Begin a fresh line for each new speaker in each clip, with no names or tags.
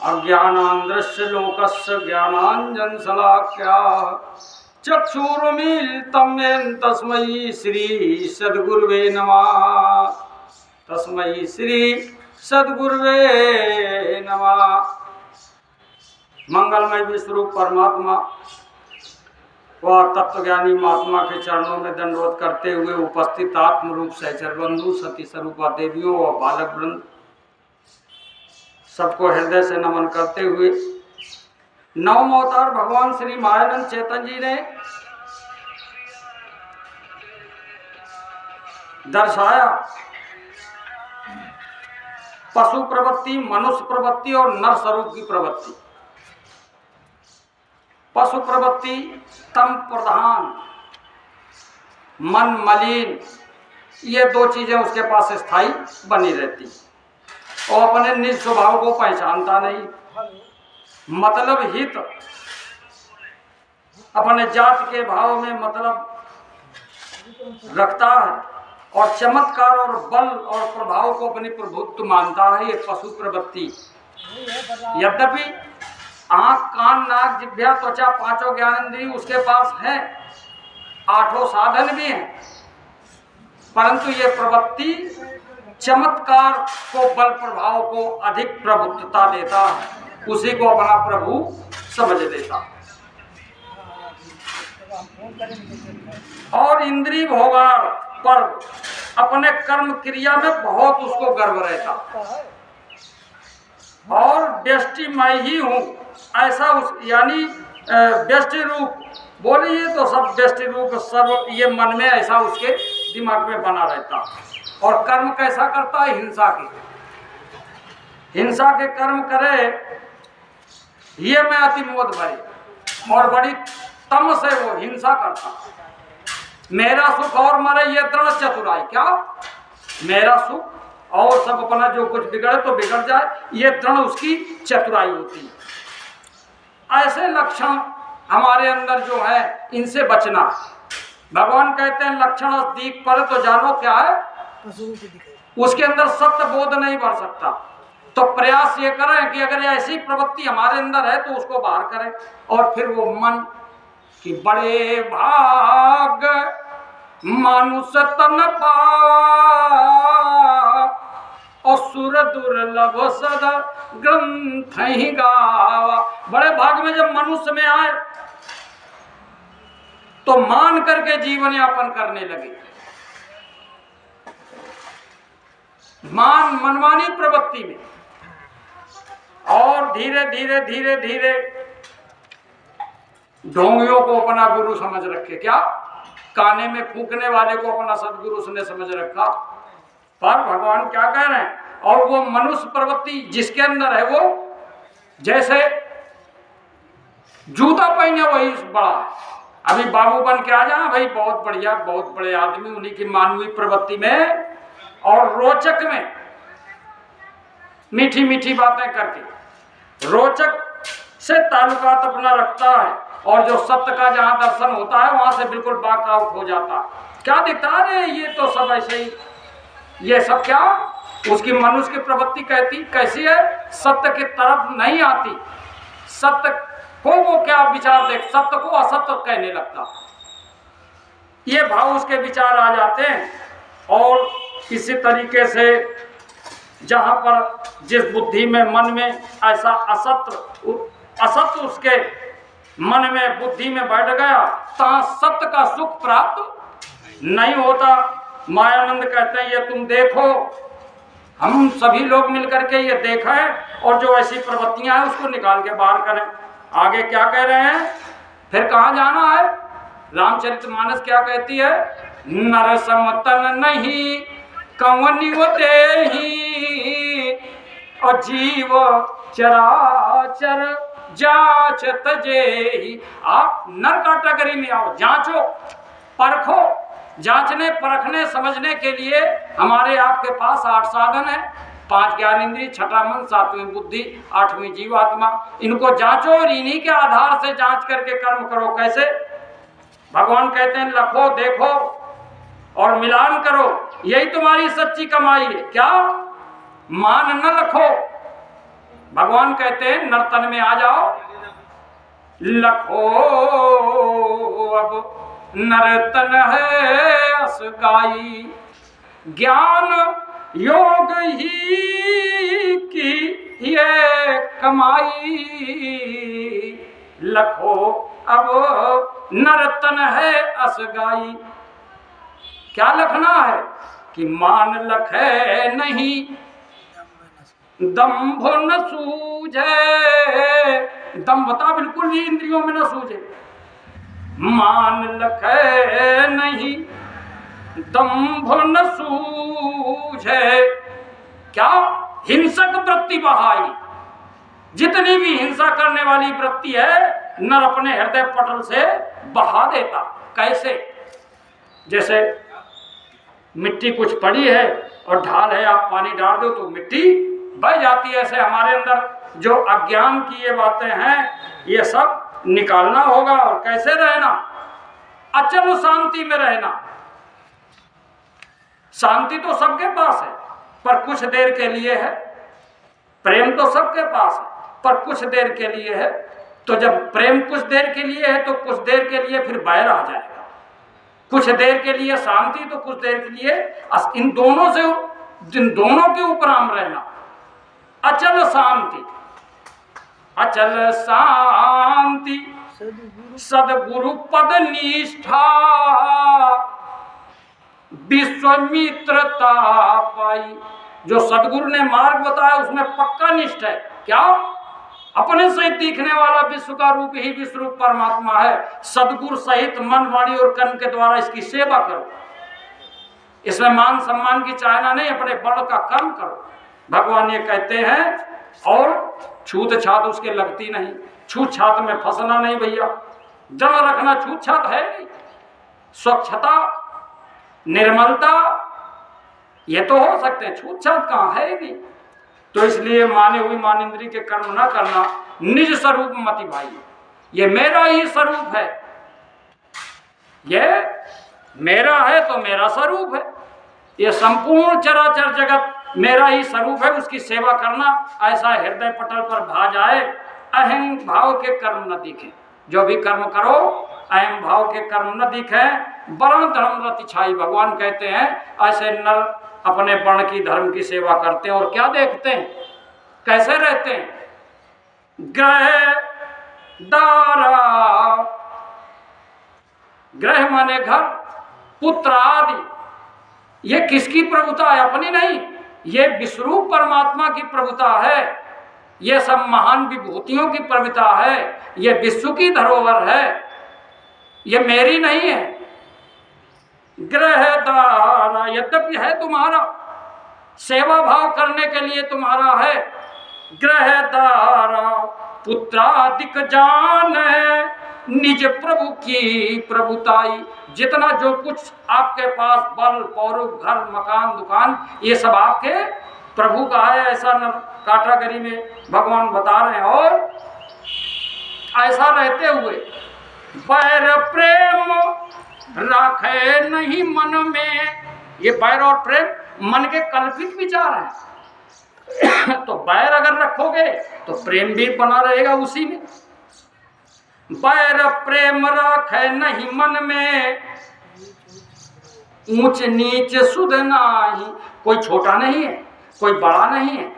अज्ञानांध्रस्य लोकस्य ज्ञानांजनशलाकया चक्षुरुन्मीलितं येन तस्मै श्री सद्गुरुवे नमः। तस्मै श्री सद्गुरुवे नमः। मंगलमय विश्वरूप परमात्मा व तत्वज्ञानी महात्मा के चरणों में दंडवत करते हुए उपस्थित आत्मरूप सहचर बंधु सती स्वरूपा देवियों और बालक वृंद सबको हृदय से नमन करते हुए नवम अवतार भगवान श्री महानंद चेतन जी ने दर्शाया पशु प्रवृत्ति, मनुष्य प्रवृत्ति और नर स्वरूप की प्रवृत्ति। पशु प्रवृत्ति तम प्रधान, मन मलिन, ये दो चीजें उसके पास स्थायी बनी रहती और अपने निज स्वभाव को पहचानता नहीं, मतलब हित अपने जात के भाव में मतलब रखता है और चमत्कार और बल और प्रभाव को अपनी प्रभुत्व मानता है। ये पशु प्रवृत्ति। यद्यपि आंख, कान, नाक, जिह्वा, त्वचा पांचों ज्ञानेंद्रिय उसके पास है, आठों साधन भी हैं, परंतु ये प्रवृत्ति चमत्कार को, बल प्रभाव को अधिक प्रभुत्वता देता है, उसी को अपना प्रभु समझ लेता और इंद्रिय भोगार पर अपने कर्म क्रिया में बहुत उसको गर्व रहता और व्यष्टि मैं ही हूँ ऐसा उस यानी व्यष्टि रूप बोलिए तो सब व्यष्टि रूप सब ये मन में ऐसा उसके दिमाग में बना रहता और कर्म कैसा करता है? हिंसा के कर्म करे, ये मैं अति मोद भरी और बड़ी तम से वो हिंसा करता। मेरा सुख और मरे ये दृढ़ चतुराई। क्या मेरा सुख और सब अपना जो कुछ बिगड़े तो बिगड़ जाए, ये दृढ़ उसकी चतुराई होती है। ऐसे लक्षण हमारे अंदर जो है इनसे बचना। भगवान कहते हैं लक्षण दीख पर तो जानो क्या है, उसके अंदर सत्य बोध नहीं बढ़ सकता। तो प्रयास ये करें कि अगर ऐसी प्रवृत्ति हमारे अंदर है तो उसको बाहर करें और फिर वो मन कि बड़े भाग मानुष तन पावा और सुर दुर्लभ सदा ग्रंथ ही गावा। बड़े भाग में जब मनुष्य में आए तो मान करके जीवन यापन करने लगे। मनमानी प्रवृत्ति में और धीरे धीरे धीरे धीरे ढोंगियों को अपना गुरु समझ रखे। क्या काने में फूंकने वाले को अपना सदगुरु उसने समझ रखा। पर भगवान क्या कह रहे हैं? और वो मनुष्य प्रवृत्ति जिसके अंदर है वो जैसे जूता पहने वही बड़ा है। अभी बाबू बन के आ जाए भाई, बहुत बढ़िया, बहुत बड़े आदमी, उन्हीं की मानवीय प्रवृत्ति में और रोचक में मीठी मीठी बातें करके रोचक से ताल्लुकात अपना रखता है और जो सत्य का जहां दर्शन होता है वहां से बिल्कुल बाक आउट हो जाता है। क्या दिखता है? ये तो सब ऐसे ही, ये सब क्या उसकी मनुष्य की प्रवृत्ति कहती कैसी है? सत्य की तरफ नहीं आती। सत्य को वो क्या विचार देख, सत्य को असत्य कहने लगता। ये भाव उसके विचार आ जाते हैं और इसी तरीके से जहां पर जिस बुद्धि में मन में ऐसा असत्य उसके मन में बुद्धि में बैठ गया तहां सत्य का सुख प्राप्त नहीं होता। मायानंद कहते हैं ये तुम देखो, हम सभी लोग मिलकर के ये देखें और जो ऐसी प्रवृत्तियां हैं उसको निकाल के बाहर करें। आगे क्या कह रहे हैं? फिर कहाँ जाना है? रामचरितमानस क्या कहती है? नर समतन नहीं कंवनी वो देही और जीव चराचर जांच तजेही। आप नर कैटेगरी में आओ, जांचो परखो। जांचने परखने समझने के लिए हमारे आपके पास 8 साधन है। 5 ज्ञान इंद्रिय, 6वां मन, 7वीं बुद्धि, 8वीं जीवात्मा। इनको जांचो और इन्हीं के आधार से जांच करके कर्म करो। कैसे? भगवान कहते हैं लखो देखो और मिलान करो, यही तुम्हारी सच्ची कमाई है। क्या? मान न लखो। भगवान कहते हैं नर्तन में आ जाओ, लखो अब नर्तन है असगाई, ज्ञान योग ही की ये कमाई, लखो अब नर्तन है असगाई। क्या लखना है? कि मान लखे नहीं, दंभ न सूझे, दंभता बिल्कुल भी इंद्रियों में न सूझे। मान लखे नहीं, दंभ न सूझे। क्या? हिंसक वृत्ति बहाई। जितनी भी हिंसा करने वाली वृत्ति है नर अपने हृदय पटल से बहा देता। कैसे? जैसे मिट्टी कुछ पड़ी है और ढाल है, आप पानी डाल दो तो मिट्टी बह जाती है। ऐसे हमारे अंदर जो अज्ञान की ये बातें हैं, ये सब निकालना होगा। और कैसे रहना? अचल शांति में रहना। शांति तो सबके पास है पर कुछ देर के लिए है, प्रेम तो सबके पास है पर कुछ देर के लिए है। तो जब प्रेम कुछ देर के लिए है तो कुछ देर के लिए फिर बैर आ जाएगा। कुछ देर के लिए शांति तो कुछ देर के लिए, इन दोनों के उपराम रहना। अचल शांति, अचल शांति सदगुरु पद निष्ठा, विश्वामित्रता पाई। जो सदगुरु ने मार्ग बताया उसमें पक्का निष्ठा है। क्या? अपने सहित दिखने वाला विश्व का रूप ही विश्व रूप परमात्मा है। सदगुरु सहित मन, वाणी और कर्म के द्वारा इसकी सेवा करो। इसमें मान सम्मान की चाहना नहीं, अपने बड़ का कर्म करो। भगवान ये कहते हैं। और छूत छात उसके लगती नहीं। छूत छात में फंसना नहीं भैया। जड़ रखना छूत छात है नहीं। स्वच्छता, निर्मलता ये तो हो सकते हैं, छूत छात कहाँ है नहीं। तो इसलिए माने हुई मान इंद्रिय के कर्म ना करना, निज स्वरूप मति भाई। ये मेरा ही स्वरूप है, ये मेरा है तो मेरा स्वरूप है। ये संपूर्ण चराचर जगत मेरा ही स्वरूप है, उसकी सेवा करना। ऐसा हृदय पटल पर भा जाए, अहम भाव के कर्म न दिखे। जो भी कर्म करो अहम भाव के कर्म न दिखे। वर्ण धर्म रति छाई। भगवान कहते हैं ऐसे नर अपने वर्ण की धर्म की सेवा करते हैं और क्या देखते हैं, कैसे रहते हैं। ग्रह दारा, ग्रह माने घर, पुत्र आदि, ये किसकी प्रभुता है? अपनी नहीं, ये विश्वरूप परमात्मा की प्रभुता है। ये सब महान विभूतियों की प्रभुता है। ये विश्व की धरोहर है, ये मेरी नहीं है। ग्रहदारा यद्यपि है तुम्हारा, सेवा भाव करने के लिए तुम्हारा है। ग्रहदारा पुत्रादिक जान है, निज प्रभु की प्रभुताई। जितना जो कुछ आपके पास बल पौरुष, घर, मकान, दुकान, ये सब आपके प्रभु का है। ऐसा न काटागरी में भगवान बता रहे हैं। और ऐसा रहते हुए बैर प्रेम राखे नहीं मन में। ये बैर और प्रेम मन के कल्पित विचार हैं। तो बैर अगर रखोगे तो प्रेम भी बना रहेगा उसी में। बैर प्रेम राखे नहीं मन में, ऊंच नीच सुध नाही। कोई छोटा नहीं है, कोई बड़ा नहीं है।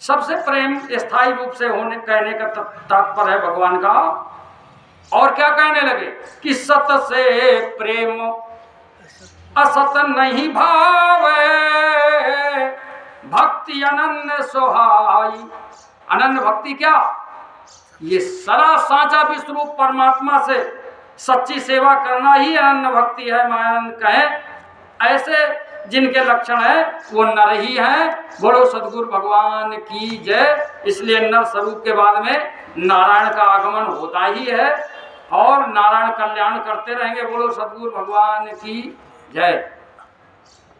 सबसे प्रेम स्थायी रूप से होने कहने का तात्पर्य है भगवान का। और क्या कहने लगे कि सत से प्रेम असत नहीं भावे, भक्ति अनन्य सोहाई। अनन्य भक्ति क्या? ये सरा साचा विश्वरूप परमात्मा से सच्ची सेवा करना ही अनन्य भक्ति है। मायानंद कहे ऐसे जिनके लक्षण है वो नर ही हैं। बोलो सदगुरु भगवान की जय। इसलिए नर स्वरूप के बाद में नारायण का आगमन होता ही है और नारायण कल्याण करते रहेंगे। बोलो सदगुरु भगवान की जय।